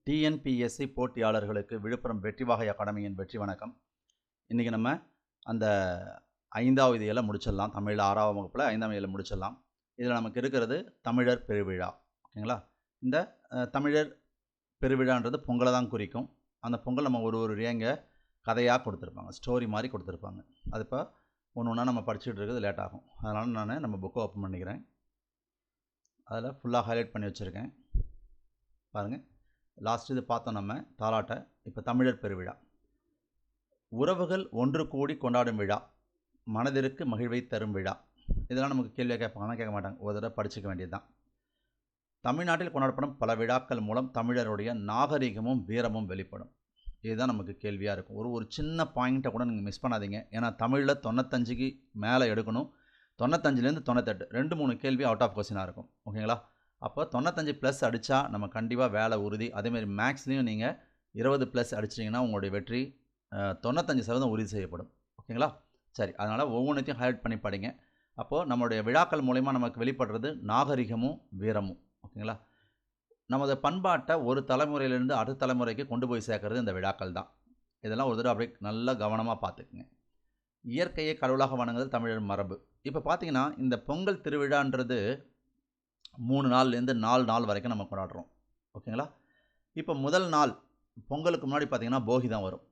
TNPSC போட்டியாளர்களுக்கு Villupuram வெற்றி வாகை அகாடமியின் வெற்றி வணக்கம். இன்றைக்கி நம்ம அந்த 5வது இயலை முடிச்சிடலாம். தமிழில் 6ஆம் வகுப்பில் 5ஆம் இயலை முடிச்சிடலாம். இதில் நமக்கு இருக்கிறது தமிழர் பெருவிழா. ஓகேங்களா? இந்த தமிழர் பெருவிழான்றது பொங்கலை தான் குறிக்கும். அந்த பொங்கல் நம்ம ஒரு இங்கே கதையாக கொடுத்துருப்பாங்க, ஸ்டோரி மாதிரி கொடுத்துருப்பாங்க. அது இப்போ ஒன்று ஒன்றா நம்ம படிச்சுட்டு இருக்கிறது லேட் ஆகும். அதனால் நம்ம புக்கை ஓப்பன் பண்ணிக்கிறேன். அதில் ஃபுல்லாக ஹைலைட் பண்ணி வச்சுருக்கேன் பாருங்கள். லாஸ்ட் இது பார்த்தோம் நம்ம தாலாட்டை. இப்போ தமிழர் பெருவிழா. உறவுகள் ஒன்று கூடி கொண்டாடும் விழா, மனதிற்கு மகிழ்வை தரும் விழா. இதெல்லாம் நமக்கு கேள்வியாக கேட்பாங்கன்னா கேட்க மாட்டாங்க, ஒரு தடவை படிச்சுக்க வேண்டியது தான். தமிழ்நாட்டில் கொண்டாடப்படும் பல விழாக்கள் மூலம் தமிழருடைய நாகரிகமும் வீரமும் வெளிப்படும். இதுதான் நமக்கு கேள்வியாக இருக்கும். ஒரு சின்ன பாயிண்ட்டை கூட நீங்கள் மிஸ் பண்ணாதீங்க. ஏன்னா தமிழில் 95க்கு மேலே எடுக்கணும். 95லேருந்து 98 2-3 கேள்வி அவுட் ஆஃப் கொஸ்டினாக இருக்கும். ஓகேங்களா? அப்போ 95+ அடித்தா நம்ம கண்டிப்பாக வேலை உறுதி. அதேமாதிரி மேக்ஸ்லேயும் நீங்கள் 20+ அடிச்சிட்டிங்கன்னா உங்களுடைய வெற்றி 95% உறுதி செய்யப்படும். ஓகேங்களா? சரி, அதனால் ஒவ்வொன்றைத்தையும் ஹைலைட் பண்ணி படிங்க. அப்போது நம்மளுடைய விழாக்கள் மூலயமா நமக்கு வெளிப்படுறது நாகரிகமும் வீரமும். ஓகேங்களா? நமது பண்பாட்டை ஒரு தலைமுறையிலேருந்து அடுத்த தலைமுறைக்கு கொண்டு போய் சேர்க்கறது இந்த விழாக்கள் தான். இதெல்லாம் ஒரு தடவை அப்படியே நல்லா கவனமாக பார்த்துக்குங்க. இயற்கையை கடவுளாக வணங்குதல் தமிழர் மரபு. இப்போ பார்த்தீங்கன்னா இந்த பொங்கல் திருவிழான்றது 3 நாள்லேருந்து 4 நாள் வரைக்கும் நம்ம கொண்டாடுறோம். ஓகேங்களா? இப்போ முதல் நாள் பொங்கலுக்கு முன்னாடி பார்த்திங்கன்னா போகி தான் வரும்.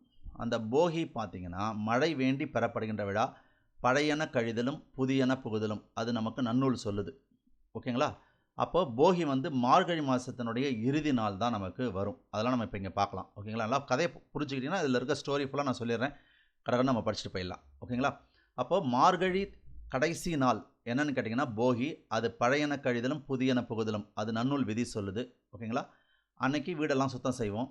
அந்த போகி பார்த்திங்கன்னா மழை வேண்டி பெறப்படுகின்ற விழா. பழையன கழிதலும் புதியன புகுதலும், அது நமக்கு நன்னூல் சொல்லுது. ஓகேங்களா? அப்போது போகி மார்கழி மாதத்தினுடைய இறுதி நாள் தான் நமக்கு வரும். அதெல்லாம் நம்ம இப்போ இங்கே பார்க்கலாம். ஓகேங்களா? நல்லா கதையை புரிஞ்சுக்கிட்டிங்கன்னா இதில் இருக்க ஸ்டோரி ஃபுல்லாக நான் சொல்லிடுறேன். கடற்கரை நம்ம படிச்சுட்டு போயிடலாம். ஓகேங்களா? அப்போது மார்கழி கடைசி நாள் என்னன்னு கேட்டிங்கன்னா போகி. அது பழையன கழிதலும் புதியன புகுதலும், அது நன்னூல் விதி சொல்லுது. ஓகேங்களா? அன்னைக்கு வீடெல்லாம் சுத்தம் செய்வோம்.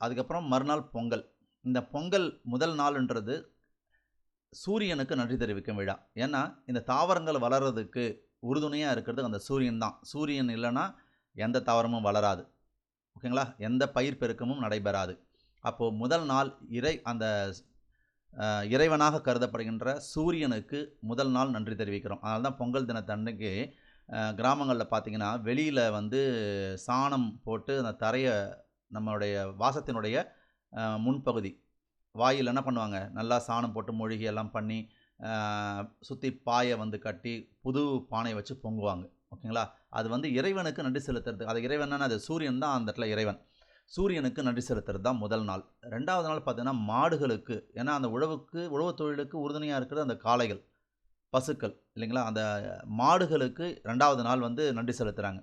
அதுக்கப்புறம் மறுநாள் பொங்கல். இந்த பொங்கல் முதல் நாள்ன்றது சூரியனுக்கு நன்றி தெரிவிக்கும் விழா. ஏன்னா இந்த தாவரங்கள் வளர்கிறதுக்கு உறுதுணையாக இருக்கிறது அந்த சூரியன் தான். சூரியன் இல்லைன்னா எந்த தாவரமும் வளராது. ஓகேங்களா? எந்த பயிர் பெருக்கமும் நடைபெறாது. அப்போது முதல் நாள் அந்த இறைவனாக கருதப்படுகின்ற சூரியனுக்கு முதல் நாள் நன்றி தெரிவிக்கிறோம். அதனால தான் பொங்கல் தினத்தன்னைக்கு கிராமங்களில் பார்த்திங்கன்னா வெளியில் சாணம் போட்டு அந்த தரையை நம்மளுடைய வாசத்தினுடைய முன்பகுதி வாயில் என்ன பண்ணுவாங்க, நல்லா சாணம் போட்டு மொழிகி எல்லாம் பண்ணி சுற்றி பாயை கட்டி புது பானையை வச்சு பொங்குவாங்க. ஓகேங்களா? அது இறைவனுக்கு நன்றி செலுத்துறது. அது இறைவன், அது சூரியன் தான் அந்த இடத்துல இறைவன். சூரியனுக்கு நன்றி செலுத்துறது தான் முதல் நாள். 2வது நாள் பார்த்திங்கன்னா மாடுகளுக்கு. ஏன்னா அந்த உழவு தொழிலுக்கு உறுதுணையாக இருக்கிறது அந்த காளைகள், பசுக்கள் இல்லைங்களா? அந்த மாடுகளுக்கு 2வது நாள் நன்றி செலுத்துகிறாங்க.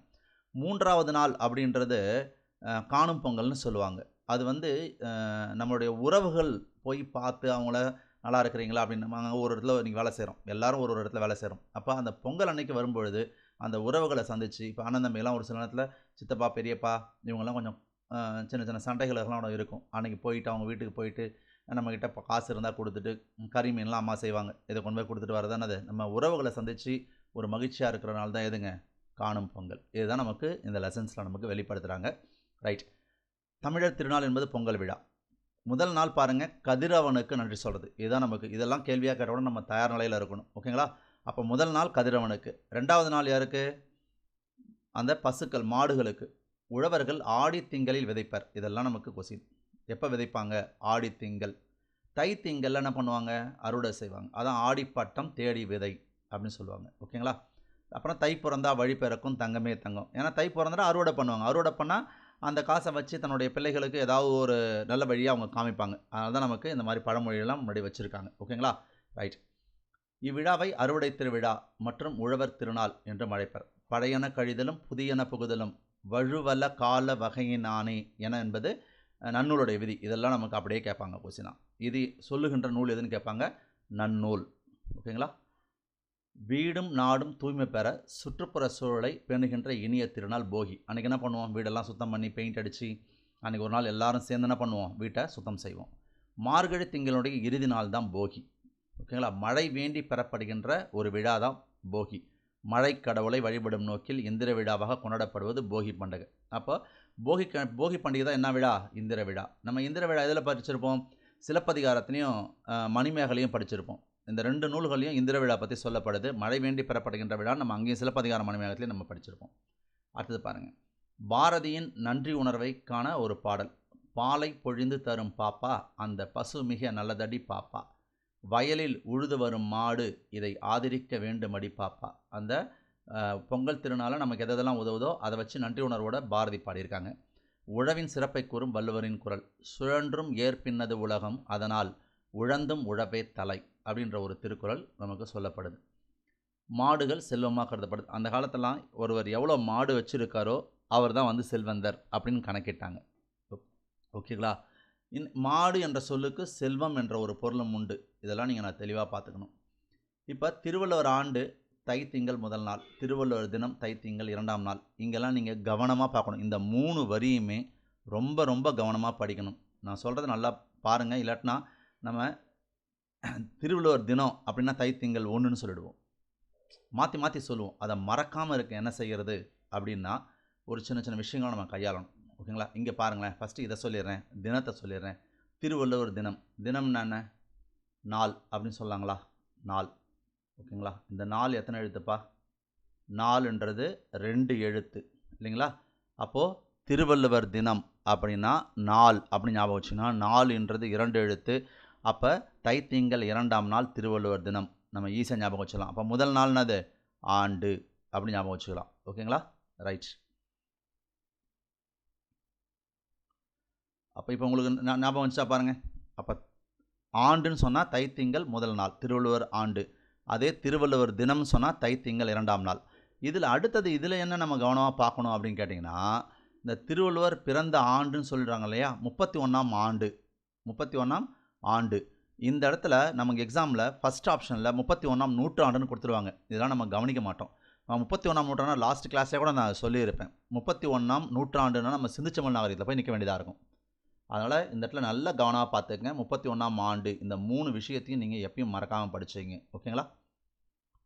3வது நாள் அப்படின்றது காணும் பொங்கல்னு சொல்லுவாங்க. அது நம்மளுடைய உறவுகள் போய் பார்த்து அவங்கள நல்லா இருக்கிறீங்களா அப்படின்னு நாங்கள் ஒரு இடத்துல இன்றைக்கி வேலை செய்கிறோம். எல்லோரும் ஒரு இடத்துல வேலை செய்கிறோம். அப்போ அந்த பொங்கல் அன்னைக்கு வரும்பொழுது அந்த உறவுகளை சந்தித்து, இப்போ அண்ணன் தம்பிலாம் ஒரு சில நேரத்தில் சித்தப்பா பெரியப்பா இவங்கெல்லாம் கொஞ்சம் சின்ன சின்ன சண்டைகளெல்லாம் இருக்கும். அன்றைக்கி போயிட்டு அவங்க வீட்டுக்கு போயிட்டு நம்மக்கிட்ட இப்போ காசு இருந்தால் கொடுத்துட்டு கறி மீன்லாம் அம்மா செய்வாங்க. இதை கொண்டு போய் கொடுத்துட்டு வரதானது நம்ம உறவுகளை சந்தித்து ஒரு மகிழ்ச்சியாக இருக்கிறனால தான் எதுங்க காணும் பொங்கல். இதுதான் நமக்கு இந்த லெசன்ஸில் நமக்கு வெளிப்படுத்துகிறாங்க. ரைட். தமிழர் திருநாள் என்பது பொங்கல் விழா. முதல் நாள் பாருங்கள், கதிரவனுக்கு நன்றி சொல்கிறது. இதுதான் நமக்கு. இதெல்லாம் கேள்வியாக கேட்டவுடன் நம்ம தயார் நிலையில் இருக்கணும். ஓகேங்களா? அப்போ முதல் நாள் கதிரவனுக்கு. 2வது நாள் யாருக்கு? அந்த பசுக்கள் மாடுகளுக்கு. உழவர்கள் ஆடி திங்களில் விதைப்பர். இதெல்லாம் நமக்கு கொஸ்டின். எப்போ விதைப்பாங்க? ஆடி திங்கள். தை திங்களில் என்ன பண்ணுவாங்க? அறுவடை செய்வாங்க. அதான் ஆடிப்பட்டம் தேடி விதை அப்படின்னு சொல்லுவாங்க. ஓகேங்களா? அப்புறம் தை பிறந்தா வழி பிறக்கும் தங்கமே தங்கம். ஏன்னா தை பிறந்தா அறுவடை பண்ணுவாங்க. அறுவடை பண்ணால் அந்த காசை வச்சு தன்னுடைய பிள்ளைகளுக்கு ஏதாவது ஒரு நல்ல வழியாக அவங்க காமிப்பாங்க. அதனால தான் நமக்கு இந்த மாதிரி பழமொழியெல்லாம் முன்னாடி வச்சுருக்காங்க. ஓகேங்களா? ரைட். இவ்விழாவை அறுவடை திருவிழா மற்றும் உழவர் திருநாள் என்று அழைப்பர். பழையன கழிதலும் புதியன புகுதலும் வழுவல கால வகையினானே என என்பது நன்னூலுடைய விதி. இதெல்லாம் நமக்கு அப்படியே கேட்பாங்க கொஸ்டினா. இது சொல்லுகின்ற நூல் எதுன்னு கேட்பாங்க? நன்னூல். ஓகேங்களா? வீடும் நாடும் தூய்மை பெற சுற்றுப்புற சூழலை பேணுகின்ற இனிய திருநாள் போகி. அன்றைக்கி என்ன பண்ணுவோம்? வீடெல்லாம் சுத்தம் பண்ணி பெயிண்ட் அடித்து அன்றைக்கி ஒரு நாள் எல்லோரும் சேர்ந்து என்ன பண்ணுவோம்? வீட்டை சுத்தம் செய்வோம். மார்கழி திங்களுடைய இறுதி நாள் தான் போகி. ஓகேங்களா? மழை வேண்டி பெறப்படுகின்ற ஒரு விழா தான் போகி. மழை கடவுளை வழிபடும் நோக்கில் இந்திர விழாவாக கொண்டாடப்படுவது போகி பண்டிகை. அப்போ போகி பண்டிகை தான் என்ன விழா? இந்திர விழா. நம்ம இந்திர விழா எதில் படிச்சிருப்போம்? சிலப்பதிகாரத்துலேயும் மணிமேகலையும் படிச்சிருப்போம். இந்த 2 நூல்களையும் இந்திர விழா பற்றி சொல்லப்படுது. மழை வேண்டி பெறப்படுகின்ற விழா நம்ம அங்கேயும் சிலப்பதிகார மணிமேகலையும் நம்ம படிச்சிருப்போம். அடுத்தது பாருங்கள். பாரதியின் நன்றி உணர்வை காண ஒரு பாடல். பாலை பொழிந்து தரும் பாப்பா, அந்த பசு மிக நல்லதடி பாப்பா, வயலில் உழுது வரும் மாடு, இதை ஆதரிக்க வேண்டுமடி பாப்பா. அந்த பொங்கல் திருநாளில் நமக்கு எதெல்லாம் உதவுதோ அதை வச்சு நன்றி உணர்வோட பாரதி பாடியிருக்காங்க. உழவின் சிறப்பை கூறும் வள்ளுவரின் குரல். சுழன்றும் ஏற்பின்னது உலகம், அதனால் உழந்தும் உழவே தலை அப்படின்ற ஒரு திருக்குறள் நமக்கு சொல்லப்படுது. மாடுகள் செல்வமாக கருதப்படுது. அந்த காலத்திலாம் ஒருவர் எவ்வளோ மாடு வச்சுருக்காரோ அவர் தான் செல்வந்தர் அப்படின்னு கணக்கிட்டாங்க. ஓகேங்களா? மாடு என்ற சொல்லுக்கு செல்வம் என்ற ஒரு பொருளும் உண்டு. இதெல்லாம் நீங்கள் நான் தெளிவாக பார்த்துக்கணும். இப்போ திருவள்ளுவர் ஆண்டு தை திங்கள் முதல் நாள், திருவள்ளுவர் தினம் தை திங்கள் 2ஆம் நாள். இங்கெல்லாம் நீங்கள் கவனமாக பார்க்கணும். இந்த 3 வரியுமே ரொம்ப ரொம்ப கவனமாக படிக்கணும். நான் சொல்கிறது நல்லா பாருங்கள். இல்லாட்டினா நம்ம திருவள்ளுவர் தினம் அப்படின்னா தை திங்கள் 1ன்னு சொல்லிடுவோம், மாற்றி மாற்றி சொல்லுவோம். அதை மறக்காமல் இருக்க என்ன செய்கிறது அப்படின்னா ஒரு சின்ன சின்ன விஷயங்களை நம்ம கையாளணும். ஓகேங்களா? இங்கே பாருங்களேன். ஃபஸ்ட்டு இதை சொல்லிடுறேன், தினத்தை சொல்லிடுறேன். திருவள்ளுவர் தினம், தினம்னா என்ன? நாள் அப்படின்னு சொல்லாங்களா? நாள். ஓகேங்களா? இந்த நாள் எத்தனை எழுத்துப்பா? நாலுன்றது 2 எழுத்து இல்லைங்களா? அப்போது திருவள்ளுவர் தினம் அப்படின்னா நாள் அப்படின்னு ஞாபகம் வச்சுன்னா, நாலுன்றது 2 எழுத்து. அப்போ தை திங்கள் 2ஆம் நாள் திருவள்ளுவர் தினம் நம்ம ஈஸியாக ஞாபகம் வச்சுக்கலாம். அப்போ முதல் நாள்னது ஆண்டு அப்படின்னு ஞாபகம் வச்சுக்கலாம். ஓகேங்களா? ரைட். அப்போ இப்போ உங்களுக்கு ஞாபகம் வந்துச்சா பாருங்கள். அப்போ ஆண்டுன்னு சொன்னால் தை திங்கள் முதல் நாள் திருவள்ளுவர் ஆண்டு. அதே திருவள்ளுவர் தினம்னு சொன்னால் தை திங்கள் 2ஆம் நாள். இதில் அடுத்தது இதில் என்ன நம்ம கவனமாக பார்க்கணும் அப்படின்னு கேட்டிங்கன்னா, இந்த திருவள்ளுவர் பிறந்த ஆண்டுன்னு சொல்கிறாங்க இல்லையா? 31ஆம் ஆண்டு. 31ஆம் ஆண்டு. இந்த இடத்துல நமக்கு எக்ஸாமில் ஃபஸ்ட் ஆப்ஷனில் 31ஆம் நூற்றாண்டுன்னு கொடுத்துருவாங்க. இதெல்லாம் நம்ம கவனிக்க மாட்டோம். 31ஆம் நூற்றாண்டு லாஸ்ட் கிளாஸே கூட நான் சொல்லியிருப்பேன். 31ஆம் நூற்றாண்டுன்னா நம்ம சிந்துச்சமிழ் நாகரிகத்தில் போய் நிற்க வேண்டியதாக இருக்கும். அதனால் இந்த இடத்துல நல்லா கவனமாக பார்த்துக்கங்க. 31ஆம் ஆண்டு இந்த 3 விஷயத்தையும் நீங்கள் எப்பயும் மறக்காமல் படிச்சுங்க. ஓகேங்களா?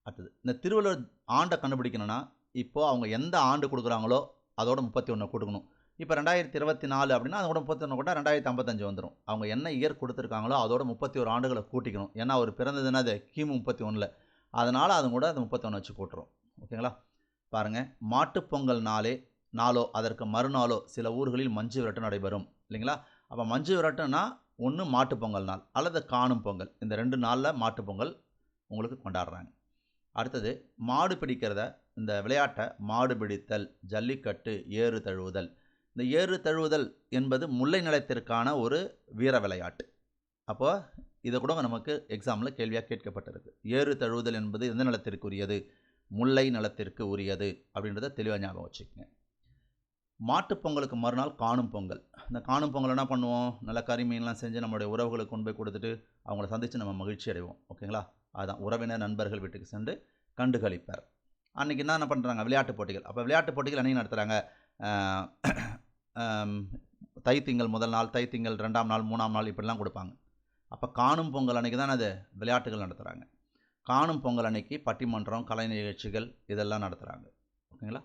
அடுத்தது இந்த திருவள்ளுவர் ஆண்டை கண்டுபிடிக்கணும்னா, இப்போது அவங்க எந்த ஆண்டு கொடுக்குறாங்களோ அதோட 31 கொடுக்கணும். இப்போ 2024 அப்படின்னா அதோட 31 கூட 2055 வந்துடும். அவங்க என்ன இயர் கொடுத்துருக்காங்களோ அதோட 31 ஆண்டுகளை கூட்டிக்கணும். ஏன்னா அவர் பிறந்ததுன்னா அது கிமு 31. அதனால் அது கூட அது 31 வச்சு கூட்டுரும். ஓகேங்களா? பாருங்கள். மாட்டுப்பொங்கல் நாளோ அதற்கு மறுநாளோ சில ஊர்களில் மஞ்சு விரட்டு நடைபெறும் இல்லைங்களா? அப்போ மஞ்சு விரட்டுன்னா ஒன்று மாட்டுப்பொங்கல் நாள் அல்லது காணும் பொங்கல். இந்த 2 நாளில் மாட்டுப்பொங்கல் உங்களுக்கு கொண்டாடுறாங்க. அடுத்தது மாடு பிடிக்கிறத, இந்த விளையாட்டை மாடு பிடித்தல், ஜல்லிக்கட்டு, ஏறு தழுவுதல். இந்த ஏறு தழுவுதல் என்பது முல்லை நிலத்திற்கான ஒரு வீர விளையாட்டு. அப்போது இதை கூட நமக்கு எக்ஸாமில் கேள்வியாக கேட்கப்பட்டிருக்கு. ஏறு தழுவுதல் என்பது எந்த நிலத்திற்கு உரியது? முல்லை நிலத்திற்கு உரியது அப்படின்றத தெளிவாக ஞாபகம் வச்சுக்கோங்க. மாட்டுப்பொங்கலுக்கு மறுநாள் காணும் பொங்கல். இந்த காணும் பொங்கல் என்ன பண்ணுவோம்? நல்ல கறி மீன்லாம் செஞ்சு நம்மளுடைய உறவுகளுக்கு கொண்டு போய் கொடுத்துட்டு அவங்கள சந்தித்து நம்ம மகிழ்ச்சி அடைவோம். ஓகேங்களா? அதுதான் உறவினர் நண்பர்கள் வீட்டுக்கு சென்று கண்டுகளிப்பார். அன்றைக்கி என்ன பண்ணுறாங்க? விளையாட்டுப் போட்டிகள். அப்போ விளையாட்டுப் போட்டிகள் அன்றைக்கி நடத்துகிறாங்க. தை திங்கள் முதல் நாள், தை திங்கள் 2ஆம் நாள், 3ஆம் நாள் இப்படிலாம் கொடுப்பாங்க. அப்போ காணும் பொங்கல் அன்றைக்கி தான் அது விளையாட்டுகள் நடத்துகிறாங்க. காணும் பொங்கல் அன்னைக்கு பட்டிமன்றம், கலை நிகழ்ச்சிகள் இதெல்லாம் நடத்துகிறாங்க. ஓகேங்களா?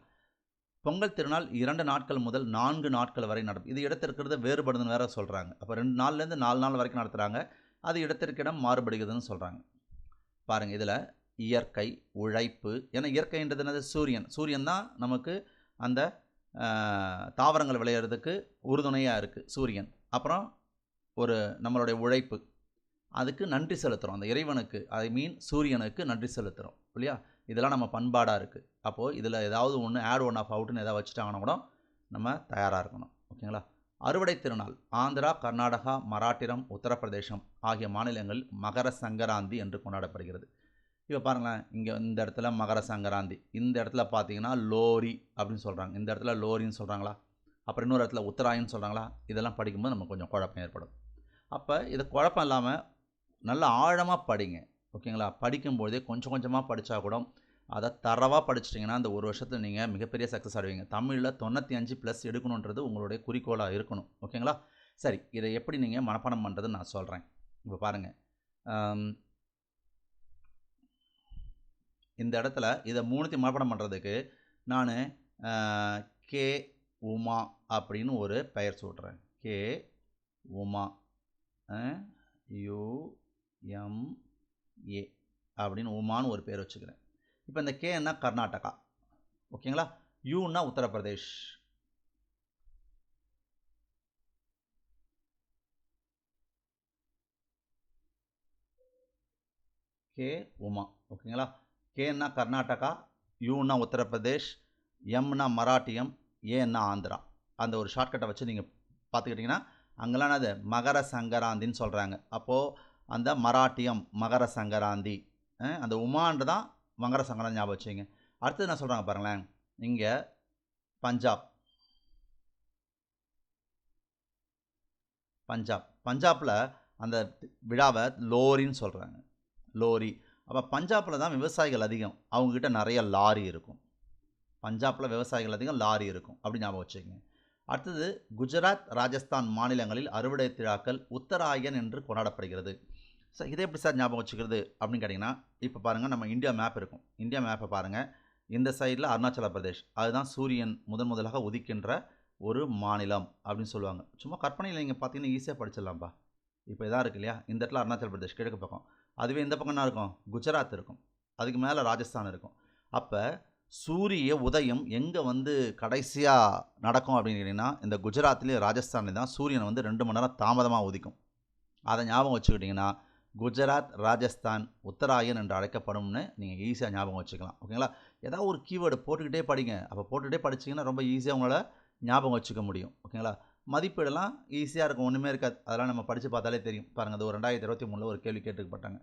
பொங்கல் திருநாள் 2 நாட்கள் முதல் 4 நாட்கள் வரை நடக்கும். இது இடத்திற்கிறது வேறுபடுதுன்னு வேறு சொல்கிறாங்க. அப்போ 2 நாள்லேருந்து 4 நாள் வரைக்கும் நடத்துகிறாங்க. அது இடத்திற்கிடம் மாறுபடுகிறதுன்னு சொல்கிறாங்க. பாருங்கள். இதில் இயற்கை, உழைப்பு. ஏன்னா இயற்கைன்றது என்னது? சூரியன். சூரியன் தான் நமக்கு அந்த தாவரங்கள் விளையிறதுக்கு உறுதுணையாக இருக்குது சூரியன். அப்புறம் ஒரு நம்மளுடைய உழைப்பு, அதுக்கு நன்றி செலுத்துகிறோம். அந்த இறைவனுக்கு, ஐ மீன் சூரியனுக்கு நன்றி செலுத்துகிறோம் இல்லையா? இதெல்லாம் நம்ம பண்பாடாக இருக்குது. அப்போது இதில் ஏதாவது ஒன்று ஆட் ஒன் ஆஃப் அவுட்னு ஏதாவது வச்சுட்டாங்கன்னா கூட நம்ம தயாராக இருக்கணும். ஓகேங்களா? அறுவடை திருநாள் ஆந்திரா, கர்நாடகா, மராட்டியம், உத்தரப்பிரதேசம் ஆகிய மாநிலங்களில் மகர சங்கராந்தி என்று கொண்டாடப்படுகிறது. இப்போ பாருங்களேன். இங்கே இந்த இடத்துல மகர சங்கராந்தி, இந்த இடத்துல பார்த்தீங்கன்னா லோரி அப்படின்னு சொல்கிறாங்க. இந்த இடத்துல லோரின்னு சொல்கிறாங்களா? அப்புறம் இன்னொரு இடத்துல உத்தராயன்னு சொல்கிறாங்களா? இதெல்லாம் படிக்கும்போது நமக்கு கொஞ்சம் குழப்பம் ஏற்படும். அப்போ இது குழப்பம் இல்லாமல் நல்லா ஆழமாக படிங்க. ஓகேங்களா? படிக்கும்போதே கொஞ்சம் கொஞ்சமாக படித்தா கூட அதை தரவாக படிச்சிட்டிங்கன்னா அந்த ஒரு வருஷத்தில் நீங்கள் மிகப்பெரிய சக்ஸஸ் ஆடுவீங்க. தமிழில் 95+ எடுக்கணுன்றது உங்களுடைய குறிக்கோளாக இருக்கணும். ஓகேங்களா? சரி, இதை எப்படி நீங்கள் மனப்பாடம் பண்ணுறதுன்னு நான் சொல்கிறேன். இப்போ பாருங்கள். இந்த இடத்துல இதை 3த்தையும் மனப்பாடம் பண்ணுறதுக்கு நான் கே உமா அப்படின்னு ஒரு பெயர் சொல்கிறேன். கே உமா, UMA அப்படின்னு உமான்னு ஒரு பேர் வச்சுக்கிறேன். இப்போ இந்த கேன்னா கர்நாடகா. ஓகேங்களா? யூன்னா உத்தரப்பிரதேஷ். கே உமா. ஓகேங்களா? கேன்னா கர்நாடகா, யூன்னா உத்தரப்பிரதேஷ், எம்னா மராட்டியம், ஏன்னா ஆந்திரா. அந்த ஒரு ஷார்ட்கட்டை வச்சு நீங்கள் பார்த்துக்கிட்டிங்கன்னா அங்கெல்லாம் என்னது மகர சங்கராந்தின்னு சொல்கிறாங்க. அப்போது அந்த மராட்டியம் மகர சங்கராந்தி, அந்த உமான்று தான் மகர சங்கராந்தி ஞாபகம் வச்சுங்க. அடுத்தது என்ன சொல்கிறாங்க பாருங்களேன், இங்கே பஞ்சாப். பஞ்சாபில் அந்த விழாவை லோரின்னு சொல்கிறாங்க. லோரி. அப்போ பஞ்சாபில் தான் விவசாயிகள் அதிகம், அவங்கக்கிட்ட நிறைய லாரி இருக்கும். பஞ்சாபில் விவசாயிகள் அதிகம், லாரி இருக்கும், அப்படி ஞாபகம் வச்சுக்கோங்க. அடுத்தது குஜராத், ராஜஸ்தான் மாநிலங்களில் அறுவடை திருவிழாக்கள் உத்தராயன் என்று கொண்டாடப்படுகிறது. சார் இதை எப்படி சார் ஞாபகம் வச்சுக்கிறது அப்படின்னு கேட்டிங்கன்னா, இப்போ பாருங்கள், நம்ம இந்தியா மேப் இருக்கும். இந்தியா மேப்பை பாருங்கள். இந்த சைடில் அருணாச்சல பிரதேஷ், அதுதான் சூரியன் முதலாக உதிக்கின்ற ஒரு மாநிலம் அப்படின்னு சொல்லுவாங்க. சும்மா கற்பனையில் நீங்கள் பார்த்தீங்கன்னா ஈஸியாக படிச்சிடலாம்ப்பா. இப்போ இதாக இருக்கு இல்லையா, இந்த இடத்துல அருணாச்சல பிரதேஷ் கிழக்கு பக்கம், அதுவே இந்த பக்கம் என்ன இருக்கும், குஜராத் இருக்கும், அதுக்கு மேலே ராஜஸ்தான் இருக்கும். அப்போ சூரிய உதயம் எங்கே வந்து கடைசியாக நடக்கும் அப்படின்னு கேட்டிங்கன்னா, இந்த குஜராத்லேயும் ராஜஸ்தான்லேயும் தான் சூரியனை வந்து 2 மணி நேரம் தாமதமாக உதிக்கும். அதை ஞாபகம் வச்சுக்கிட்டிங்கன்னா குஜராத், ராஜஸ்தான் உத்தராயன் என்று அழைக்கப்படும்னு நீங்கள் ஈஸியாக ஞாபகம் வச்சுக்கலாம். ஓகேங்களா? ஏதாவது ஒரு கீவேர்டு போட்டுக்கிட்டே படிங்க. அப்போ போட்டுக்கிட்டே படிச்சிங்கன்னா ரொம்ப ஈஸியாக உங்களால் ஞாபகம் வச்சுக்க முடியும். ஓகேங்களா? மதிப்பீடெல்லாம் ஈஸியாக இருக்கும், ஒன்றுமே இருக்காது. அதெல்லாம் நம்ம படித்து பார்த்தாலே தெரியும். பாருங்கள், அது ஒரு 2023 ஒரு கேள்வி கேட்டுக்கப்பட்டாங்க.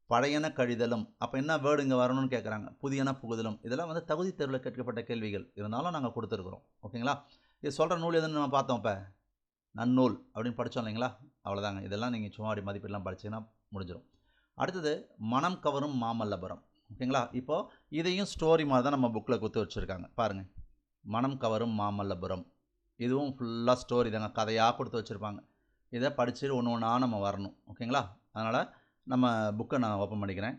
பழையன கழிதலும், அப்போ என்ன வேர்டு இங்கே வரணும்னு கேட்குறாங்க. புதியன புகுதலும், இதெல்லாம் வந்து தகுதி தேர்வில் கேட்கப்பட்ட கேள்விகள், இருந்தாலும் நாங்கள் கொடுத்துருக்குறோம். ஓகேங்களா? இது சொல்கிற நூல் எதுன்னு நம்ம பார்த்தோம். இப்போ நன்னூல் அப்படின்னு படித்தோம் இல்லைங்களா? அவ்வளோதாங்க. இதெல்லாம் நீங்கள் சும்மா அப்படி மதிப்பீடெல்லாம் படிச்சிங்கன்னா முடிஞ்சிடும். அடுத்தது மனம் கவரும் மாமல்லபுரம். ஓகேங்களா? இப்போது இதையும் ஸ்டோரி மாதிரி தான் நம்ம புக்கில் கொடுத்து வச்சுருக்காங்க. பாருங்கள், மனம் கவரும் மாமல்லபுரம், இதுவும் ஃபுல்லாக ஸ்டோரி தாங்க, கதையாக கொடுத்து வச்சுருப்பாங்க. இதை படிச்சுட்டு ஒன்று ஒன்றா நம்ம வரணும். ஓகேங்களா? அதனால் நம்ம புக்கை நான் ஓப்பன் பண்ணிக்கிறேன்.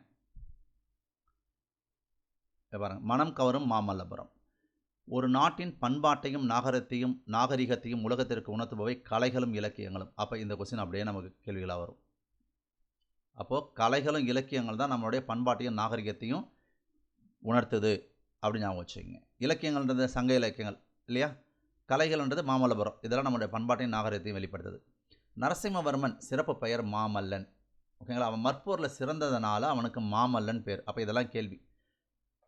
பாருங்கள், மனம் கவரும் மாமல்லபுரம். ஒரு நாட்டின் பண்பாட்டையும் நாகரிகத்தையும் உலகத்திற்கு உணர்த்துபவை கலைகளும் இலக்கியங்களும். அப்போ இந்த கொஸ்டின் அப்படியே நமக்கு கேள்விகளாக வரும். அப்போது கலைகளும் இலக்கியங்கள் தான் நம்மளுடைய பண்பாட்டையும் நாகரிகத்தையும் உணர்த்துது அப்படின்னு ஞாபகம் வச்சுக்கோங்க. இலக்கியங்கள்ன்றது சங்க இலக்கியங்கள் இல்லையா, கலைகள்ன்றது மாமல்லபுரம், இதெல்லாம் நம்மளுடைய பண்பாட்டையும் நாகரிகத்தையும் வெளிப்படுத்துது. நரசிம்மவர்மன் சிறப்பு பெயர் மாமல்லன். ஓகேங்களா? அவன் மற்போரில் சிறந்ததுனால அவனுக்கு மாமல்லன் பேர். அப்போ இதெல்லாம் கேள்வி.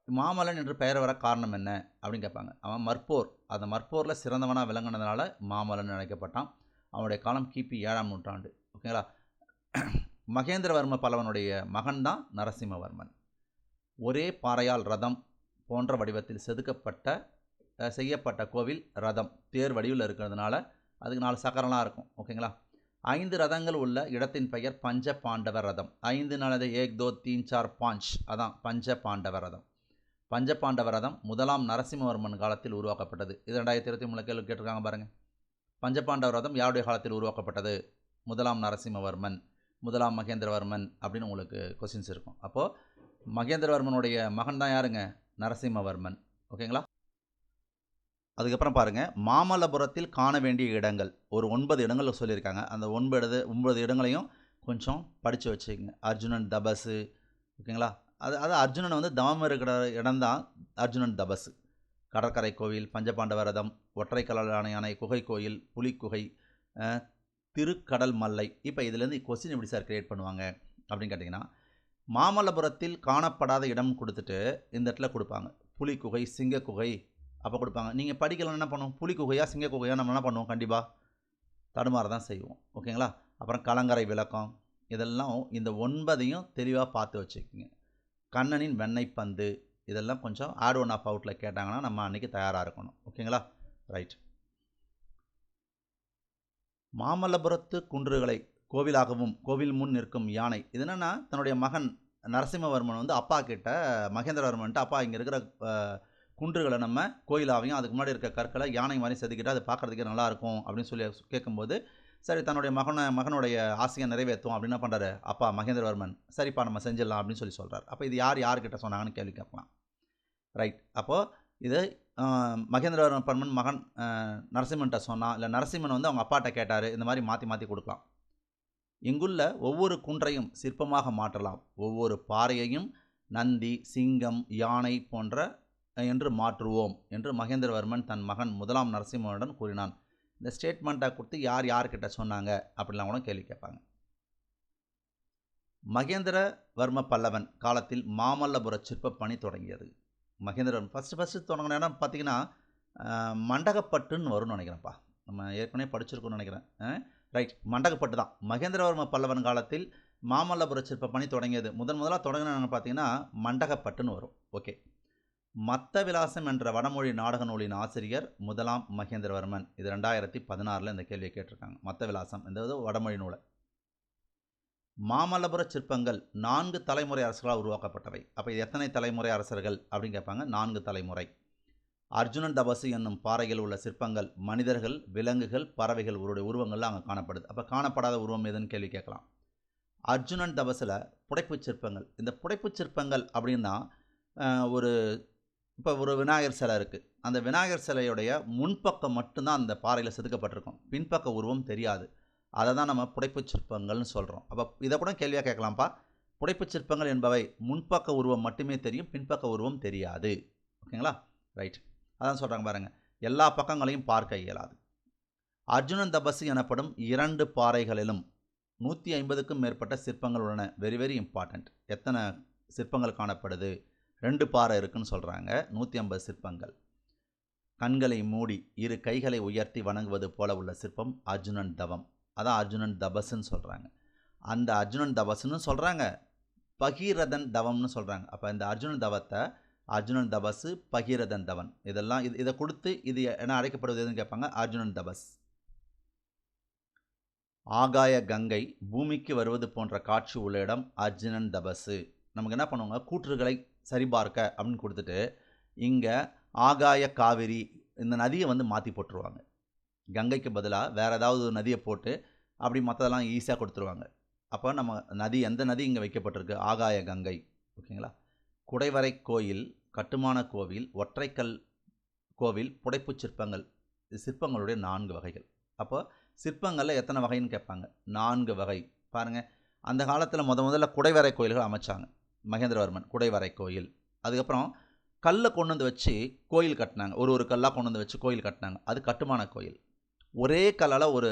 மாமல்லன் என்று பெயர் வர காரணம் என்ன அப்படின்னு கேட்பாங்க. அவன் மற்போர், அந்த மற்போரில் சிறந்தவனாக விளங்கினதுனால மாமல்லன் அழைக்கப்பட்டான். அவனுடைய காலம் கிபி 7ஆம் நூற்றாண்டு. ஓகேங்களா? மகேந்திரவர்ம பல்லவனுடைய மகன் தான் நரசிம்மவர்மன். ஒரே பாறையால் ரதம் போன்ற வடிவத்தில் செய்யப்பட்ட கோவில் ரதம் தேர் வடிவில் இருக்கிறதுனால அதுக்கு 4 சக்கரம்லாம் இருக்கும். ஓகேங்களா? 5 ரதங்கள் உள்ள இடத்தின் பெயர் பஞ்ச பாண்டவ ரதம். 5 நாளது 1 2 3 4 5, அதான் பஞ்ச பாண்டவ ரதம். பஞ்ச பாண்டவ ரதம் 1ஆம் நரசிம்மவர்மன் காலத்தில் உருவாக்கப்பட்டது. இது 2023 கேள்வி கேட்டிருக்காங்க பாருங்கள். பஞ்ச பாண்டவ ரதம் யாருடைய காலத்தில் உருவாக்கப்பட்டது? 1ஆம் நரசிம்மவர்மன், 1ஆம் மகேந்திரவர்மன் அப்படின்னு உங்களுக்கு கொஸ்டின்ஸ் இருக்கும். அப்போது மகேந்திரவர்மனுடைய மகன் தான் யாருங்க? நரசிம்மவர்மன். ஓகேங்களா? அதுக்கப்புறம் பாருங்கள், மாமல்லபுரத்தில் காண வேண்டிய இடங்கள் ஒரு 9 இடங்கள் சொல்லியிருக்காங்க. அந்த 9 இடங்களையும் கொஞ்சம் படித்து வச்சுக்கோங்க. அர்ஜுனன் தபசு. ஓகேங்களா? அது அர்ஜுனன் வந்து தவம் இருக்கிற இடம்தான் அர்ஜுனன் தபசு. கடற்கரை கோவில், பஞ்சபாண்டவ ரதம், ஒற்றைக்கல்லான யானை, குகை கோயில், புலிக்குகை, திருக்கடல் மல்லை. இப்போ இதுலேருந்து கொஸ்டின் எப்படி சார் கிரியேட் பண்ணுவாங்க அப்படின்னு கேட்டிங்கன்னா, மாமல்லபுரத்தில் காணப்படாத இடம் கொடுத்துட்டு இந்த இடத்துல கொடுப்பாங்க புலிக்குகை, சிங்கக்குகை அப்போ கொடுப்பாங்க. நீங்கள் படிக்கலாம் என்ன பண்ணுவோம், புலிக்குகையா சிங்கக்குகையா நம்ம என்ன பண்ணுவோம், கண்டிப்பாக தடுமாற தான் செய்வோம். ஓகேங்களா? அப்புறம் கலங்கரை விளக்கம், இதெல்லாம் இந்த 9ஐயும் தெளிவாக பார்த்து வச்சுக்கோங்க. கண்ணனின் வெண்ணெய் பந்து, இதெல்லாம் கொஞ்சம் ஆட் ஒன் ஆஃப் அவுட்டில் கேட்டாங்கன்னா நம்ம அன்றைக்கி தயாராக இருக்கணும். ஓகேங்களா? ரைட். மாமல்லபுரத்து குன்றுகளை கோவிலாகவும் கோவில் முன் நிற்கும் யானை, இது என்னென்னா தன்னுடைய மகன் நரசிம்மவர்மன் வந்து அப்பா கிட்ட, மகேந்திரவர்மன்ட்டு, அப்பா இங்கே இருக்கிற குன்றுகளை நம்ம கோயிலாவையும் அதுக்கு முன்னாடி இருக்க கற்களை யானை மாதிரி செதுக்கிட்டு அது பார்க்குறதுக்கே நல்லாயிருக்கும் அப்படின்னு சொல்லி கேட்கும்போது, சரி தன்னுடைய மகனுடைய ஆசையை நிறைவேற்றும் அப்படின்னு என்ன பண்ணுறாரு அப்பா மகேந்திரவர்மன், சரிப்பா நம்ம செஞ்சிடலாம் அப்படின்னு சொல்கிறார். அப்போ இது யார்கிட்ட சொன்னாங்கன்னு கேள்வி கேட்கலாம். ரைட். அப்போது இது மகேந்திரவர்மன் மகன் நரசிம்மன்ட்ட சொன்னால், இல்லை நரசிம்மன் வந்து அவங்க அப்பாட்ட கேட்டார், இந்த மாதிரி மாற்றி கொடுக்கலாம். இங்குள்ள ஒவ்வொரு குன்றையும் சிற்பமாக மாற்றலாம், ஒவ்வொரு பாறையையும் நந்தி, சிங்கம், யானை போன்ற என்று மாற்றுவோம் என்று மகேந்திரவர்மன் தன் மகன் 1ஆம் நரசிம்மனுடன் கூறினான். இந்த ஸ்டேட்மெண்ட்டை கொடுத்து யார்கிட்ட சொன்னாங்க அப்படிலாம் கூட கேள்வி கேட்பாங்க. மகேந்திரவர்ம பல்லவன் காலத்தில் மாமல்லபுர சிற்ப பணி தொடங்கியது. மகேந்திரவர்மன் ஃபஸ்ட்டு தொடங்கின இடம் பார்த்தீங்கன்னா மண்டகப்பட்டுன்னு வரும்னு நினைக்கிறேன்ப்பா. நம்ம ஏற்கனவே படிச்சிருக்கோம்னு நினைக்கிறேன். ரைட், மண்டகப்பட்டு தான். மகேந்திரவர்ம பல்லவன் காலத்தில் மாமல்லபுர சிற்ப பணி தொடங்கியது. முதலாக தொடங்கினாங்க பார்த்தீங்கன்னா மண்டகப்பட்டுன்னு வரும். ஓகே. மத்த விலாசம் என்ற வடமொழி நாடக நூலின் ஆசிரியர் முதலாம் மகேந்திரவர்மன். இது 2016 இந்த கேள்வியை கேட்டிருக்காங்க. மத்த விலாசம் இந்த வடமொழி நூலை. மாமல்லபுர சிற்பங்கள் 4 தலைமுறை அரசர்களால் உருவாக்கப்பட்டவை. அப்போ இது எத்தனை தலைமுறை அரசர்கள் அப்படின்னு கேட்பாங்க. 4 தலைமுறை. அர்ஜுனன் தபசு என்னும் பாறையில் உள்ள சிற்பங்கள் மனிதர்கள், விலங்குகள், பறவைகள் உருவங்கள்லாம் அங்கே காணப்படுது. அப்போ காணப்படாத உருவம் எதுன்னு கேள்வி கேட்கலாம். அர்ஜுனன் தபசில் புடைப்பு சிற்பங்கள். இந்த புடைப்பு சிற்பங்கள் அப்படின்னா இப்போ ஒரு விநாயகர் சிலை இருக்குது. அந்த விநாயகர் சிலையுடைய முன்பக்கம் மட்டும்தான் அந்த பாறையில் செதுக்கப்பட்டிருக்கும். பின்பக்க உருவம் தெரியாது. அதை தான் நம்ம புடைப்புச் சிற்பங்கள்னு சொல்கிறோம். அப்போ இதை கூட கேள்வியாக கேட்கலாம்ப்பா. புடைப்புச் சிற்பங்கள் என்பவை முன்பக்க உருவம் மட்டுமே தெரியும், பின்பக்க உருவம் தெரியாது. ஓகேங்களா? ரைட், அதான் சொல்கிறாங்க பாருங்கள். எல்லா பக்கங்களையும் பார்க்க இயலாது. அர்ஜுனன் தபசு எனப்படும் 2 பாறைகளிலும் 150க்கும் மேற்பட்ட சிற்பங்கள் உள்ளன. Very very important. எத்தனை சிற்பங்கள் காணப்படுது? 2 பாறை இருக்குன்னு சொல்கிறாங்க. 150 சிற்பங்கள். கண்களை மூடி 2 கைகளை உயர்த்தி வணங்குவது போல உள்ள சிற்பம் அர்ஜுனன் தவம். அதான் அர்ஜுனன் தபசுன்னு சொல்கிறாங்க. அந்த அர்ஜுனன் தபசுன்னு சொல்கிறாங்க, பகீரதன் தவம்னு சொல்கிறாங்க. அப்போ இந்த அர்ஜுனன் தவத்தை அர்ஜுனன் தபசு, பகீரதன் தவன், இதெல்லாம் இதை கொடுத்து இது என்ன அழைக்கப்படுவது எதுன்னு கேட்பாங்க. அர்ஜுனன் தபஸ். ஆகாய கங்கை பூமிக்கு வருவது போன்ற காட்சி உள்ள இடம் அர்ஜுனன் தபசு. நமக்கு என்ன பண்ணுவாங்க, கூற்றுகளை சரிபார்க்க அப்படின்னு கொடுத்துட்டு இங்கே ஆகாய காவிரி இந்த நதியை மாற்றி போட்டுருவாங்க. கங்கைக்கு பதிலாக வேறு ஏதாவது ஒரு நதியை போட்டு அப்படி மற்றதெல்லாம் ஈஸியாக கொடுத்துருவாங்க. அப்போ நம்ம நதி, எந்த நதி இங்கே வைக்கப்பட்டிருக்கு? ஆகாய கங்கை. ஓகேங்களா? குடைவரை கோயில், கட்டுமான கோவில், ஒற்றைக்கல் கோவில், புடைப்பு சிற்பங்கள். இது சிற்பங்களுடைய 4 வகைகள். அப்போ சிற்பங்களில் எத்தனை வகைன்னு கேட்பாங்க. 4 வகை. பாருங்கள், அந்த காலத்தில் முதல்ல குடைவரை கோயில்கள் அமைச்சாங்க. மகேந்திரவர்மன் குடைவரை கோயில். அதுக்கப்புறம் கல்லை கொண்டு வந்து வச்சு கோயில் கட்டினாங்க. ஒரு கல்லாக கொண்டு வந்து வச்சு கோயில் கட்டினாங்க. அது கட்டுமான கோயில். ஒரே கல்லால் ஒரு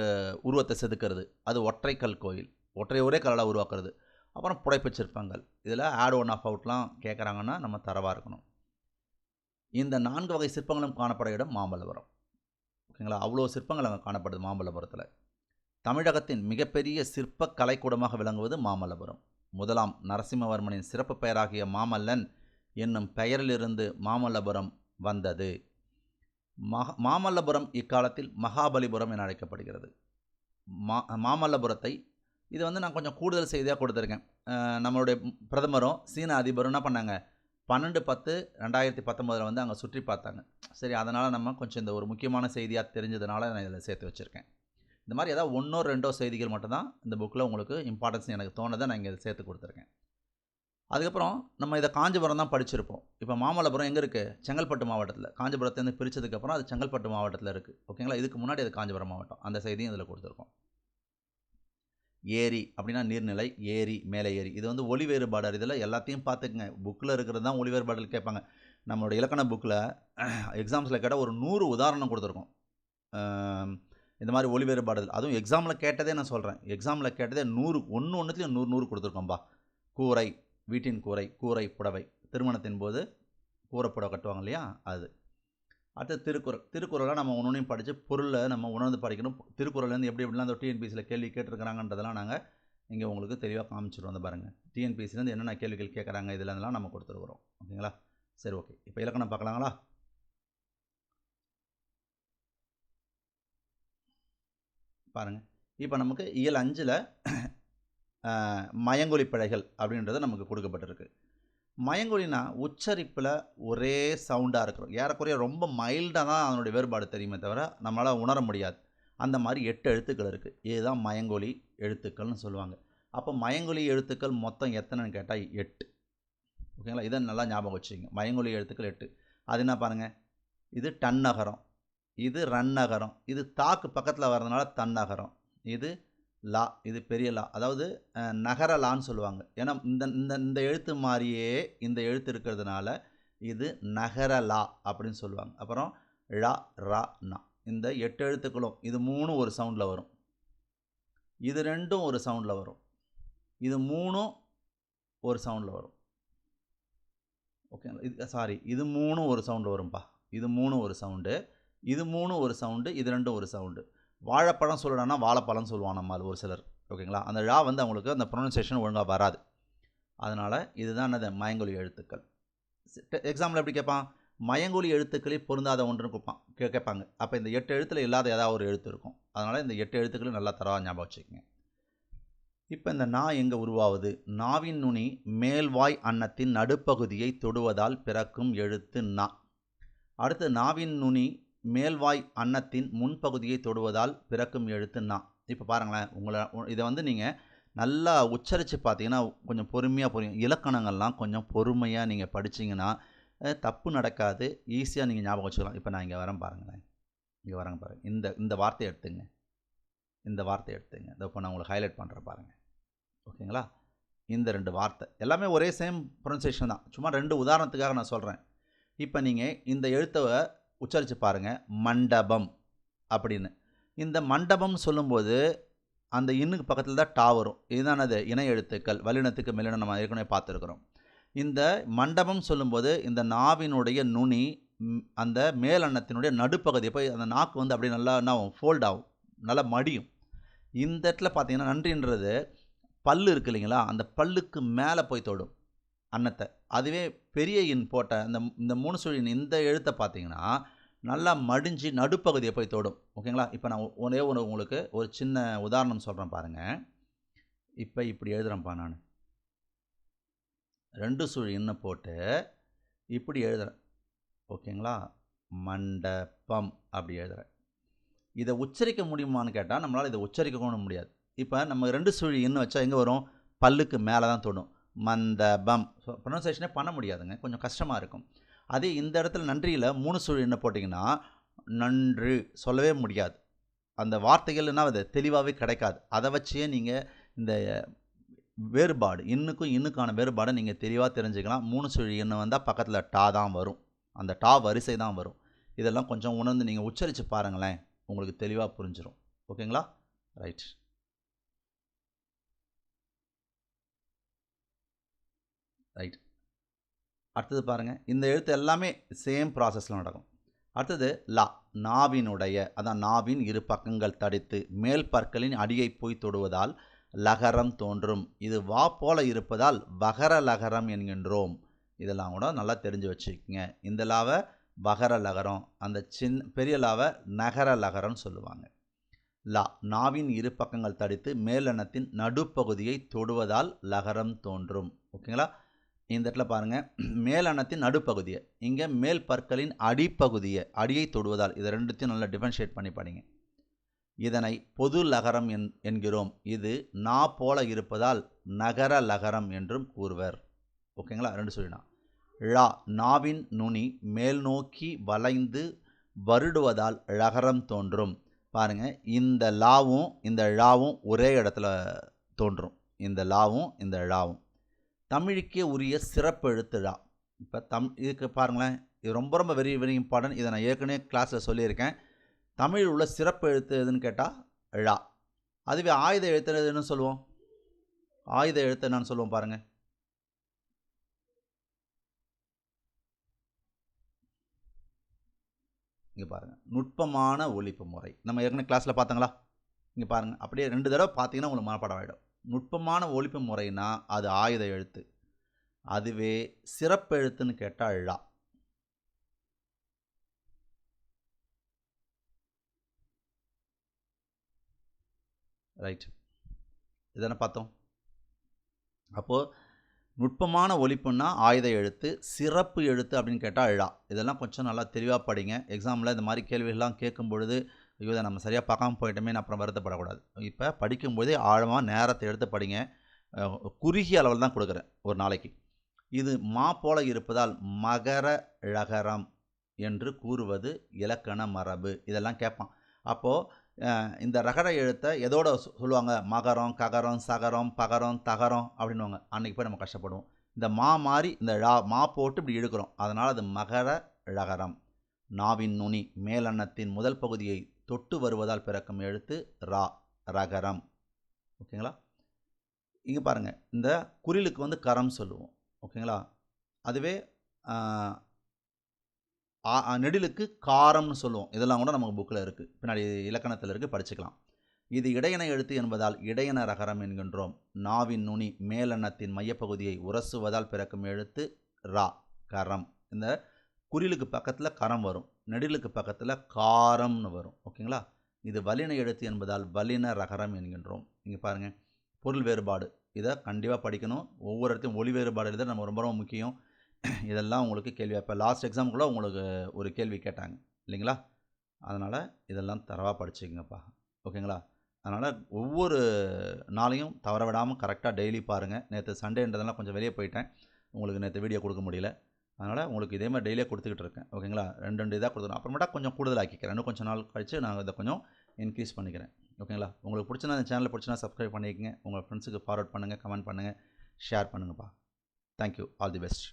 உருவத்தை செதுக்கிறது, அது ஒற்றைக்கல் கோயில். ஒரே கல்லால் உருவாக்குறது. அப்புறம் புடைப்பு சிற்பங்கள். இதில் ஆட் ஒன் ஆஃப் அவுட்லாம் கேட்குறாங்கன்னா நம்ம தரவாக இருக்கணும். இந்த 4 வகை சிற்பங்களும் காணப்பட இடம் மாமல்லபுரம். ஓகேங்களா? அவ்வளோ சிற்பங்கள் அங்கே காணப்படுது மாமல்லபுரத்தில். தமிழகத்தின் மிகப்பெரிய சிற்ப கலைக்கூடமாக விளங்குவது மாமல்லபுரம். முதலாம் நரசிம்மவர்மனின் சிறப்பு பெயராகிய மாமல்லன் என்னும் பெயரிலிருந்து மாமல்லபுரம் வந்தது. மாமல்லபுரம் இக்காலத்தில் மகாபலிபுரம் என அழைக்கப்படுகிறது. மாமல்லபுரத்தை இது நான் கொஞ்சம் கூடுதல் செய்தியாக கொடுத்துருக்கேன். நம்மளுடைய பிரதமரும் சீன அதிபரும் என்ன பண்ணாங்க, 12/10/2019 அங்கே சுற்றி பார்த்தாங்க. சரி, அதனால் நம்ம கொஞ்சம் இந்த ஒரு முக்கியமான செய்தியாக தெரிஞ்சதுனால நான் இதில் சேர்த்து வச்சுருக்கேன். இந்த மாதிரி ஏதாவது 1 or 2 செய்திகள் மட்டும்தான் இந்த புக்கில் உங்களுக்கு இம்பார்ட்டன்ஸ் எனக்கு தோணுதை நான் இங்கே சேர்த்து கொடுத்துருக்கேன். அதுக்கப்புறம் நம்ம இதை காஞ்சிபுரம் தான் படிச்சிருப்போம். இப்போ மாமல்லபுரம் எங்கே இருக்குது? செங்கல்பட்டு மாவட்டத்தில். காஞ்சிபுரத்துலேருந்து பிரித்ததுக்கப்புறம் அது செங்கல்பட்டு மாவட்டத்தில் இருக்குது. ஓகேங்களா? இதுக்கு முன்னாடி அது காஞ்சிபுரம் மாவட்டம். அந்த செய்தியும் இதில் கொடுத்துருக்கோம். ஏரி அப்படின்னா நீர்நிலை, ஏரி, மேலே ஏரி. இது ஒளி வேறுபாடு. இதில் எல்லாத்தையும் பார்த்துக்குங்க. புக்கில் இருக்கிறது தான் ஒளி வேறுபாடுகள் கேட்பாங்க. நம்மளோட இலக்கண புக்கில் எக்ஸாம்ஸில் கேட்டால் ஒரு 100 உதாரணம் கொடுத்துருக்கோம். இந்த மாதிரி ஒளி வேறுபாடுகள். அதுவும் எக்ஸாமில் கேட்டதே நான் சொல்கிறேன். எக்ஸாமில் கேட்டதே 100, ஒன்றுத்துலையும் 100 கொடுத்துருக்கோம்பா. கூரை, வீட்டின் கூரை, கூரை புடவை, திருமணத்தின் போது கூரைப்புடவை கட்டுவாங்க இல்லையா, அது. அடுத்து திருக்குறளாக நம்ம ஒன்றையும் படித்து பொருளை நம்ம உணர்ந்து படிக்கணும். திருக்குறள்லேருந்து எப்படிலாம் அந்த டிஎன்பிசியில் கேள்வி கேட்டிருக்கிறாங்கன்றதெல்லாம் நாங்கள் இங்கே உங்களுக்கு தெளிவாக காமிச்சிடுவோம். வந்து பாருங்கள், டிஎன்பிசிலேருந்து என்னென்ன கேள்விகள் கேட்குறாங்க இதெல்லாம் நம்ம கொடுத்துருக்குறோம். ஓகேங்களா? சரி, ஓகே. இப்போ இலக்கணம் பார்க்கலாங்களா? பாருங்கள், இப்போ நமக்கு இயல் 5ல் மயங்கொலி பிழைகள் அப்படின்றது நமக்கு கொடுக்கப்பட்டிருக்கு. மயங்கொலினா உச்சரிப்பில் ஒரே சவுண்டாக இருக்கிறோம். ஏறக்குறைய ரொம்ப மைல்டாக தான் அதனுடைய வேறுபாடு தெரியுமே தவிர நம்மளால் உணர முடியாது. அந்த மாதிரி 8 எழுத்துக்கள் இருக்குது. இதுதான் மயங்கொலி எழுத்துக்கள்னு சொல்லுவாங்க. அப்போ மயங்கொலி எழுத்துக்கள் மொத்தம் எத்தனைன்னு கேட்டால் 8. ஓகேங்களா? இதை நல்லா ஞாபகம் வச்சுங்க. மயங்கொலி எழுத்துக்கள் 8. அது என்ன பாருங்கள், இது டன்னகரம், இது ரன்னகரம், இது தாக்கு பக்கத்தில் வர்றதுனால தன்னகரம், இது லா, இது பெரிய லா, அதாவது நகர லான்னு சொல்லுவாங்க. ஏன்னா இந்த எழுத்து மாதிரியே இந்த எழுத்து இருக்கிறதுனால இது நகர லா அப்படின்னு சொல்லுவாங்க. அப்புறம் ழ, ரா, நா, இந்த 8 எழுத்துக்களும் இது 3 ஒரு சவுண்டில் வரும், இது 2 ஒரு சவுண்டில் வரும். இது 3ம் ஒரு சவுண்டில் வரும். ஓகேங்களா? இது 3ம் ஒரு சவுண்டு வரும்பா. இது 3 ஒரு சவுண்டு, இது 3 ஒரு சவுண்டு, இது 2 ஒரு சவுண்டு. வாழைப்பழம் சொல்லணும்னா வாழைப்பழம்னு சொல்லுவான் நம்மால் ஒரு சிலர். ஓகேங்களா? அந்த ழ வந்து அவங்களுக்கு அந்த ப்ரொனன்சியேஷன் ஒழுங்காக வராது. அதனால் இதுதான் என்னது மயங்கொலி எழுத்துக்கள். எக்ஸாம்பிள் எப்படி கேட்பான்? மயங்கொலி எழுத்துக்களில் பொருந்தாத ஒன்றுன்னு கேட்பாங்க. அப்போ இந்த 8 எழுத்தில் இல்லாத ஏதாவது ஒரு எழுத்து இருக்கும். அதனால் இந்த 8 எழுத்துக்களும் நல்லா தரவாக ஞாபகம் வச்சுக்கோங்க. இப்போ இந்த நா எங்கே உருவாகுது? நாவின் நுனி மேல்வாய் அன்னத்தின் நடுப்பகுதியை தொடுவதால் பிறக்கும் எழுத்து நா. அடுத்து நாவின் நுனி மேல்வாய் அன்னத்தின் முன்பகுதியை தொடுவதால் பிறக்கும் எழுத்து நா. இப்போ பாருங்களேன், இதை வந்து நீங்கள் நல்லா உச்சரித்து பார்த்தீங்கன்னா கொஞ்சம் பொறுமையாக புரியும். இலக்கணங்கள்லாம் கொஞ்சம் பொறுமையாக நீங்கள் படிச்சிங்கன்னா தப்பு நடக்காது. ஈஸியாக நீங்கள் ஞாபகம் வச்சுக்கலாம். இப்போ நான் இங்கே வரேன் பாருங்களேன். இங்கே வரேங்க பாருங்கள். இந்த வார்த்தையை எடுத்துங்க. இந்த வார்த்தையை எடுத்துங்க. இதை இப்போ நான் உங்களுக்கு ஹைலைட் பண்ணுறேன் பாருங்கள். ஓகேங்களா? இந்த 2 வார்த்தை எல்லாமே ஒரே சேம் ப்ரொனன்சியேஷன் தான். சும்மா 2 உதாரணத்துக்காக நான் சொல்கிறேன். இப்போ நீங்கள் இந்த எழுத்தை உச்சரித்து பாருங்கள். மண்டபம் அப்படின்னு. இந்த மண்டபம் சொல்லும்போது அந்த இன்னுக்கு பக்கத்தில் தான் டா வரும். இதுதான் அது இணை எழுத்துக்கள். வல்லினத்துக்கு மெல்லினம் நம்ம ஏற்கனவே பார்த்துருக்குறோம். இந்த மண்டபம் சொல்லும்போது இந்த நாவினுடைய நுனி அந்த மேலன்னத்தினுடைய நடுப்பகுதியை போய் அந்த நாக்கு வந்து அப்படியே நல்லா என்ன ஆகும்? ஃபோல்ட் ஆகும், நல்லா மடியும். இந்த இடத்துல பார்த்தீங்கன்னா நன்றின்றது பல்லு இருக்கு இல்லைங்களா? அந்த பல்லுக்கு மேலே போய் தொடும் அன்னத்தை. அதுவே பெரிய இன் போட்ட இந்த 3 சுழி இந்த எழுத்தை பார்த்தீங்கன்னா நல்லா மடிஞ்சு நடுப்பகுதியை போய் தொடும். ஓகேங்களா? இப்போ நான் உங்களுக்கு ஒரு சின்ன உதாரணம் சொல்கிறேன் பாருங்கள். இப்போ இப்படி எழுதுகிறேன்ப்பா நான். 2 சுழி இன்ன போட்டு இப்படி எழுதுகிறேன். ஓகேங்களா? மண்டபம் அப்படி எழுதுகிறேன். இதை உச்சரிக்க முடியுமான்னு கேட்டால் நம்மளால் இதை உச்சரிக்க கூட முடியாது. இப்போ நம்ம 2 சுழி இன்னும் வச்சா எங்கே வரும்? பல்லுக்கு மேலே தான் தொடும். மந்தபம். ஸோ ப்ரொனன்சியேஷனே பண்ண முடியாதுங்க, கொஞ்சம் கஷ்டமாக இருக்கும். அதே இந்த இடத்துல நன்றியில் 3 சுழி என்ன போட்டிங்கன்னா நன்று சொல்லவே முடியாது. அந்த வார்த்தைகள் என்ன அது தெளிவாகவே கிடைக்காது. அதை வச்சே நீங்கள் இந்த வேறுபாடு இன்னுக்கான வேறுபாடை நீங்கள் தெளிவாக தெரிஞ்சுக்கலாம். 3 சுழி எண்ணு வந்தால் பக்கத்தில் டா தான் வரும். அந்த டா வரிசை தான் வரும். இதெல்லாம் கொஞ்சம் உணர்ந்து நீங்கள் உச்சரித்து பாருங்களேன், உங்களுக்கு தெளிவாக புரிஞ்சிடும். ஓகேங்களா? ரைட். ரைட். அடுத்தது பாருங்கள். இந்த எழுத்து எல்லாமே சேம் ப்ராசஸில் நடக்கும். அடுத்தது லா. நாவினுடைய, அதான் நாவின் இரு பக்கங்கள் தடித்து மேல் பற்களின் அடியை போய் தொடுவதால் லகரம் தோன்றும். இது வா போல இருப்பதால் வகர லகரம் என்கின்றோம். இதெல்லாம் கூட நல்லா தெரிஞ்சு வச்சுக்கோங்க. இந்த லாவை வகர லகரம், அந்த பெரிய லாவை நகர லகரம்னு சொல்லுவாங்க. லா. நாவின் இரு பக்கங்கள் தடித்து மேலெண்ணத்தின் நடுப்பகுதியை தொடுவதால் லகரம் தோன்றும். ஓகேங்களா? இந்த இடத்துல பாருங்கள், மேலெண்ணத்தின் நடுப்பகுதியை, இங்கே மேல் பற்களின் அடிப்பகுதியை, அடியை தொடுவதால், இதை ரெண்டுத்தையும் நல்லா டிஃபரன்ஷியேட் பண்ணி படிங்க. இதனை பொது லகரம் என்கிறோம். இது நா போல இருப்பதால் நகர லகரம் என்றும் கூறுவர். ஓகேங்களா? 2 சொல்லினா. ழா. நாவின் நுனி மேல் நோக்கி வளைந்து வருடுவதால் ழகரம் தோன்றும். பாருங்கள், இந்த லாவும் இந்த ழாவும் ஒரே இடத்துல தோன்றும். இந்த லாவும் இந்த ழாவும் தமிழுக்கே உரிய சிறப்பு எழுத்து ழா. இப்போ இதுக்கு பாருங்களேன், இது ரொம்ப ரொம்ப வெரி வெரி இம்பார்ட்டன்ட். இதை நான் ஏற்கனவே கிளாஸில் சொல்லியிருக்கேன். தமிழில் உள்ள சிறப்பு எழுத்து எதுன்னு கேட்டால் ழா. அதுவே ஆயுத எழுத்து எதுன்னு சொல்லுவோம்? ஆயுத எழுத்து என்னன்னு சொல்லுவோம் பாருங்கள். இங்கே பாருங்கள், நுட்பமான ஒலிப்பு முறை. நம்ம ஏற்கனவே கிளாஸில் பார்த்தாங்களா? இங்கே பாருங்கள், அப்படியே 2 தடவை பார்த்தீங்கன்னா உங்களுக்கு மனப்பாடம் ஆகிடும். நுட்பமான ஒலிப்பு முறைனா அது ஆயுத எழுத்து. அதுவே சிறப்பு எழுத்துன்னு கேட்டால் ழா. ரைட். இதென்ன பார்த்தோம்? அப்போது நுட்பமான ஒலிப்புன்னா ஆயுத எழுத்து, சிறப்பு எழுத்து அப்படின்னு கேட்டால் ழா. இதெல்லாம் கொஞ்சம் நல்லா தெளிவாக படிங்க. எக்ஸாமில் இந்த மாதிரி கேள்விகள்லாம் கேட்கும் பொழுது ஐயோ இதை நம்ம சரியாக பார்க்காம போயிட்டோமே அப்புறம் வருத்தப்படக்கூடாது. இப்போ படிக்கும்போதே ஆழமாக நேரத்தை எடுத்து படிங்க. குறுகிய அளவில் தான் கொடுக்குறேன் ஒரு நாளைக்கு. இது மா போல இருப்பதால் மகர ழகரம் என்று கூறுவது இலக்கண மரபு. இதெல்லாம் கேட்பான். அப்போது இந்த ரகர எழுத்தை எதோட சொல்லுவாங்க? மகரம், ககரம், சகரம், பகரம், தகரம் அப்படின்வாங்க. அன்றைக்கி போய் நம்ம கஷ்டப்படுவோம். இந்த மா மாதிரி இந்த மா போட்டு இப்படி இழுக்கிறோம். அதனால் அது மகர ழகரம். நாவின் நுனி மேலன்னத்தின் முதல் பகுதியை தொட்டு வருவதால் பிறக்கும் எழுத்து ரா, ரகரம். ஓகேங்களா? இங்கே பாருங்கள், இந்த குறிலுக்கு வந்து கரம் சொல்லுவோம். ஓகேங்களா? அதுவே நெடிலுக்கு காரம்னு சொல்லுவோம். இதெல்லாம் கூட நமக்கு புக்கில் இருக்குது, பின்னாடி இலக்கணத்தில் இருக்குது, படிச்சுக்கலாம். இது இடையன எழுத்து என்பதால் இடையன ரகரம் என்கின்றோம். நாவின் நுனி மேலெண்ணத்தின் மையப்பகுதியை உரசுவதால் பிறக்கும் எழுத்து ரா, கரம். இந்த குறிலுக்கு பக்கத்தில் கரம் வரும், நெடிலுக்கு பக்கத்தில் காரம்னு வரும். ஓகேங்களா? இது வல்லின எழுத்து என்பதால் வல்லின ரகரம் என்கின்றோம். இங்கே பாருங்கள், பொருள் வேறுபாடு இதை கண்டிப்பாக படிக்கணும். ஒவ்வொரு இடத்தையும் ஒளி வேறுபாடு எழுத நம்ம ரொம்ப ரொம்ப முக்கியம். இதெல்லாம் உங்களுக்கு கேள்வியாக, இப்போ லாஸ்ட் எக்ஸாம் கூட உங்களுக்கு ஒரு கேள்வி கேட்டாங்க இல்லைங்களா? அதனால் இதெல்லாம் தரவாக படிச்சுக்கங்கப்பா. ஓகேங்களா? அதனால் ஒவ்வொரு நாளையும் தவற விடாமல் கரெக்டாக டெய்லி பாருங்கள். நேற்று சண்டேன்றதெல்லாம் கொஞ்சம் வெளியே போயிட்டேன், உங்களுக்கு நேற்று வீடியோ கொடுக்க முடியல. அதனால் உங்களுக்கு இதே மாதிரி டெய்லியாக கொடுத்துக்கிட்டு இருக்கேன். ஓகேங்களா? 2 இதாக கொடுத்துருவோம். அப்புறமேட்டா கொஞ்சம் கூடுதல் ஆக்கிக்கிறேன். இன்னும் கொஞ்சம் நாள் கழித்து நான் இதை கொஞ்சம் இன்க்ரீஸ் பண்ணிக்கிறேன். ஓகேங்களா? உங்களுக்கு பிடிச்சினா இந்த சேனலை பிடிச்சினா சப்ஸ்கிரைப் பண்ணிக்கங்க. உங்கள் ஃப்ரெண்ட்ஸுக்கு ஃபார்வர்ட் பண்ணுங்கள், கமெண்ட் பண்ணுங்கள், ஷேர் பண்ணுங்கப்பா. தேங்க்யூ. All the best.